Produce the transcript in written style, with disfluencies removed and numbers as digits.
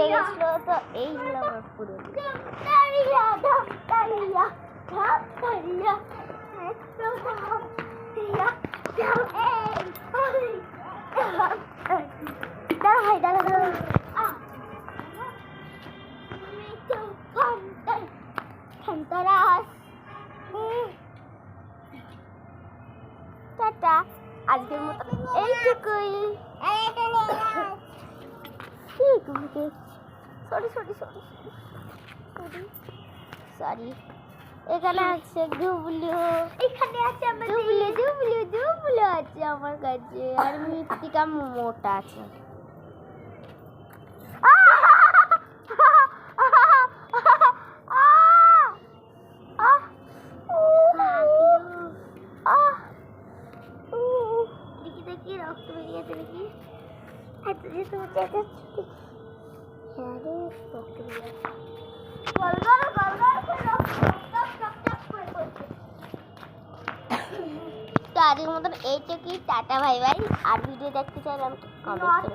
কেটে গেছিল তো এই হলো আমার পুরো ভাই দাঁড়া টাটা আজকের মতো এইটুকুই সরি এখানে আছে ডুবলু, এখানে আছে ডুবলু আছে আমার কাছে, আর মৃত্তিকা মোটা আছে। দেখি রক্ত বেরিয়েছে দেখি, তো আজকের মতন এইটুকুই, টাটা বাই বাই। আর ভিডিও দেখতে চাইলে আমাকে কমেন্ট করে